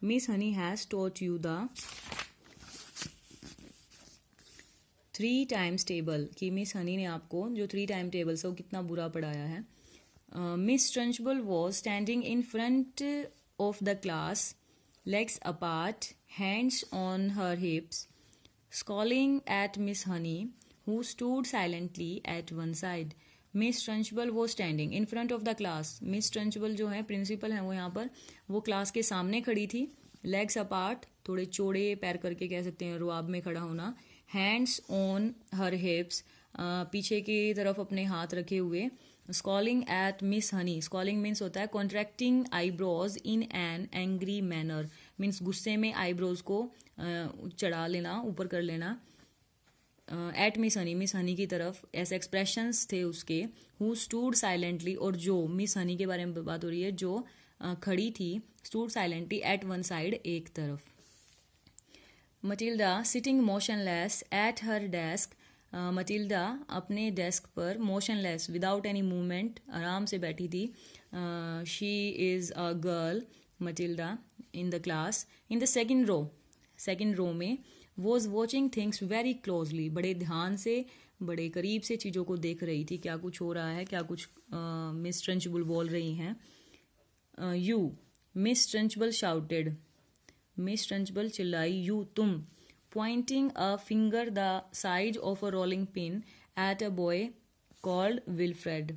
Miss Honey has taught you the 3 times table, कि miss Honey ने आपको जो 3 टाइम टेबल से वो कितना बुरा पढ़ाया है. Miss Trunchbull was standing in front of the class, legs apart, hands on her hips, scowling at Miss Honey, who stood silently at one side. Miss Trunchbull was standing in front of the class. Miss Trunchbull जो है principal हैं वो यहाँ पर, वो class के सामने खड़ी थी. लेग्स अपार्ट, थोड़े चौड़े पैर करके कह सकते हैं, रुआब में खड़ा होना. हैंड्स ऑन हर हिप्स, पीछे की तरफ अपने हाथ रखे हुए. Scrolling eight miss Honey, scrolling means होता है contracting eyebrows in an angry manner, means गुस्से में आईब्रोज को चढ़ा लेना, ऊपर कर लेना. एट मिस हनी की तरफ ऐसे एक्सप्रेशंस थे उसके. हु स्टूड साइलेंटली, और जो मिस हनी के बारे में बात हो रही है, जो खड़ी थी. Stood silently at one side, एक तरफ. Matilda sitting motionless at her desk, Matilda अपने डेस्क पर मोशनलेस विदाउट एनी मूवमेंट आराम से बैठी थी. She is a girl, Matilda, in the class. In the second row में was watching things very closely, बड़े ध्यान से, बड़े करीब से चीज़ों को देख रही थी, क्या कुछ हो रहा है, क्या कुछ मिस ट्रंचबुल बोल रही हैं. यू, मिस ट्रंचबल शाउटेड, मिस ट्रंचबल चिल्लाई. यू, तुम. Pointing a finger the size of a rolling pin at a boy called Wilfred.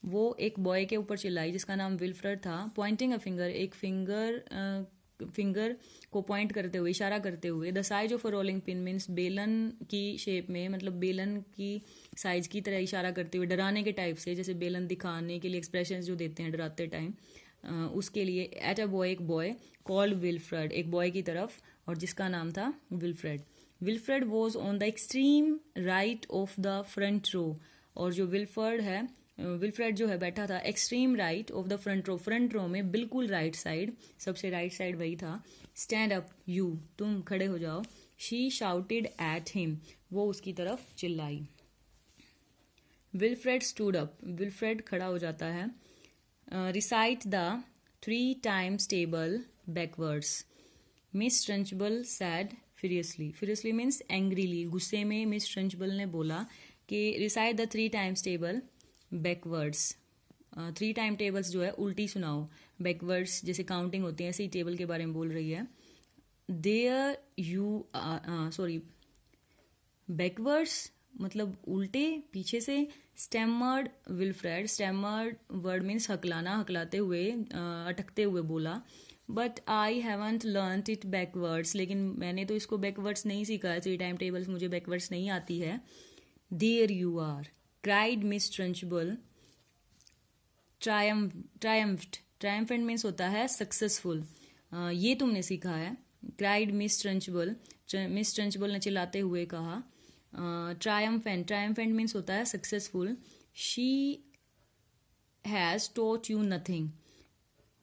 वो एक बॉय के ऊपर चिल्लाई जिसका नाम विल्फ्रेड था. पॉइंटिंग अ फिंगर, एक फिंगर को पॉइंट करते हुए, इशारा करते हुए. The size of a rolling pin means बेलन की शेप में, मतलब बेलन की साइज की तरह इशारा करते हुए, डराने के टाइप से, जैसे बेलन दिखाने के लिए एक्सप्रेशन जो देते हैं डराते टाइम, उसके लिए. एट अ बॉय, एक बॉय. कॉल्ड विल्फ्रेड, एक बॉय की तरफ, और जिसका नाम था Wilfred. Wilfred was on the extreme right of the front row, और जो विल्फ्रेड जो है बैठा था extreme right of the front row में बिल्कुल राइट साइड, सबसे राइट साइड वही था. स्टैंड अप यू, तुम खड़े हो जाओ. शी शाउटेड एट हिम, वो उसकी तरफ चिल्लाई. विल्फ्रेड स्टूड अप, विल्फ्रेड खड़ा हो जाता है. Recite the 3 times table backwards, Miss Trunchbull said furiously means angrily, गुस्से में मिस ट्रंचबल ने बोला कि recite the 3 times table backwards. 3 time tables जो है उल्टी सुनाओ. बैकवर्ड्स जैसे काउंटिंग होती है, ऐसे ही टेबल के बारे में बोल रही है. देयर यू, सॉरी, बैकवर्ड्स मतलब उल्टे, पीछे से. Stammered Wilfred, stammered word means हकलाना, हकलाते हुए, अटकते हुए बोला. But I haven't learned it backwards, लेकिन मैंने तो इसको बैकवर्ड्स नहीं सीखा है, 3 टाइम टेबल्स मुझे बैकवर्ड्स नहीं आती है. There you are, cried Miss Trunchbull. Triumphant means होता है सक्सेसफुल, ये तुमने सीखा है. Cried Miss Trunchbull, Miss Trunchbull ने चिल्लाते हुए कहा. ट्रायम्फेंट मीन्स होता है successful. She has taught you nothing,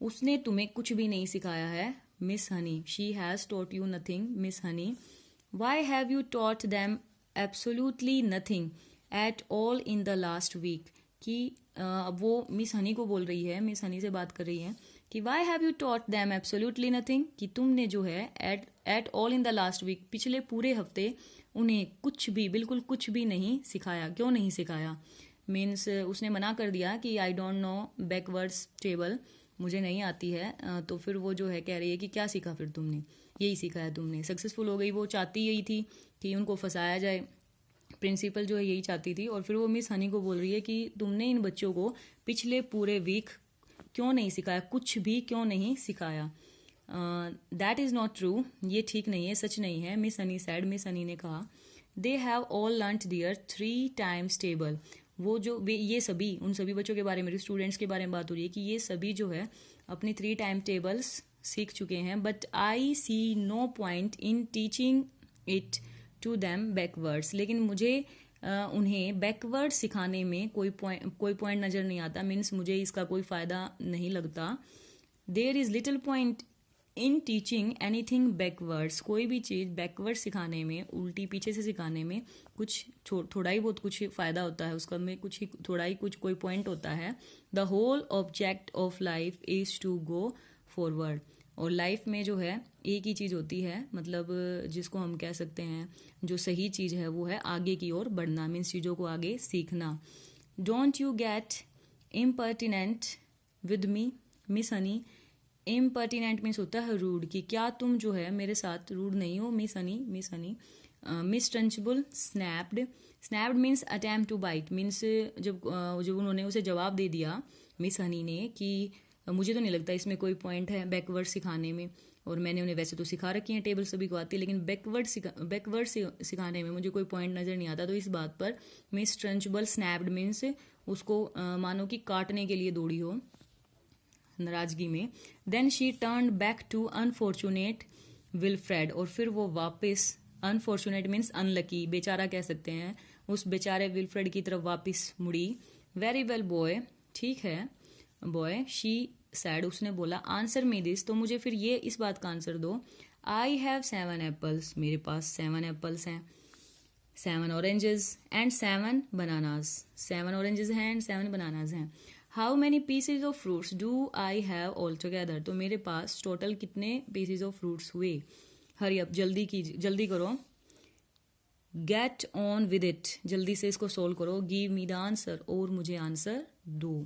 उसने तुम्हें कुछ भी नहीं सिखाया है. Miss Honey, she has taught you nothing, Miss Honey. Why have you taught them absolutely nothing at all in the last week, कि अब वो मिस हनी को बोल रही है, मिस हनी से बात कर रही है कि why have you taught them absolutely nothing, कि तुमने जो है at all in the last week, पिछले पूरे हफ्ते उन्हें कुछ भी, बिल्कुल कुछ भी नहीं सिखाया. क्यों नहीं सिखाया? मीन्स उसने मना कर दिया कि I don't know backwards table, मुझे नहीं आती है. तो फिर वो जो है कह रही है कि क्या सीखा फिर तुमने, यही सीखा है तुमने. सक्सेसफुल हो गई, वो चाहती यही थी कि उनको फंसाया जाए, प्रिंसिपल जो है यही चाहती थी. और फिर वो मिस हनी को बोल रही है कि तुमने इन बच्चों को पिछले पूरे वीक क्यों नहीं सिखाया, कुछ भी क्यों नहीं सिखाया. दैट इज़ नॉट ट्रू, ये ठीक नहीं है, सच नहीं है. Miss Honey said, Miss Honey ने कहा. They have all learned their 3 times table, वो जो ये सभी, उन सभी बच्चों के बारे में, स्टूडेंट्स के बारे में बात हो रही है कि ये सभी जो है अपनी 3 टाइम टेबल्स सीख चुके हैं. But I see no point in teaching it to them backwards, लेकिन मुझे उन्हें बैकवर्ड सिखाने में कोई पॉइंट नज़र नहीं आता. मीन्स मुझे इसका कोई फ़ायदा नहीं लगता. There is little point in teaching anything backwards, कोई भी चीज़ बैकवर्ड सिखाने में, उल्टी पीछे से सिखाने में कुछ थोड़ा ही बहुत कुछ फ़ायदा होता है, उसका में कुछ ही थोड़ा ही कुछ कोई पॉइंट होता है. The whole object of life is to go forward, और लाइफ में जो है एक ही चीज़ होती है, मतलब जिसको हम कह सकते हैं जो सही चीज़ है वो है आगे की ओर बढ़ना, मीन्स चीज़ों को आगे सीखना. Don't you get impertinent with me miss Honey. Impertinent means होता है रूड, कि क्या तुम जो है मेरे साथ रूड नहीं हो Miss Honey. Miss Honey. Miss Trunchbull. Snapped. Snapped means attempt to bite, means जब उन्होंने उसे जवाब दे दिया मिस हनी ने कि मुझे तो नहीं लगता इसमें कोई पॉइंट है बैकवर्ड सिखाने में, और मैंने उन्हें वैसे तो सिखा रखी है टेबल सभी को आती है, लेकिन बैकवर्ड सिखाने में मुझे कोई पॉइंट नज़र नहीं आता. तो इस बात पर मिस ट्रंचबल स्नैप्ड मीन्स उसको मानो कि काटने के लिए दौड़ी हो नाराजगी में. Then she turn back to unfortunate Wilfred. और फिर वो वापस, अनफॉर्चुनेट मीन्स अनलकी, बेचारा कह सकते हैं, उस बेचारे विलफ्रेड की तरफ वापस मुड़ी. Very well boy. ठीक है बॉय. She said. उसने बोला. Answer me this. तो मुझे फिर ये इस बात का आंसर दो. I have 7 apples. मेरे पास 7 एप्पल्स हैं. 7 ऑरेंजेस एंड 7 बनानाज. 7 ऑरेंजेस हैं एंड 7 बनानाज हैं. How many pieces of fruits do I have all together. तो मेरे पास टोटल कितने पीसेज ऑफ फ्रूट्स हुए. हरी अप, जल्दी करो. Get on with it. जल्दी से इसको सोल्व करो. Give me the answer. और मुझे आंसर दो.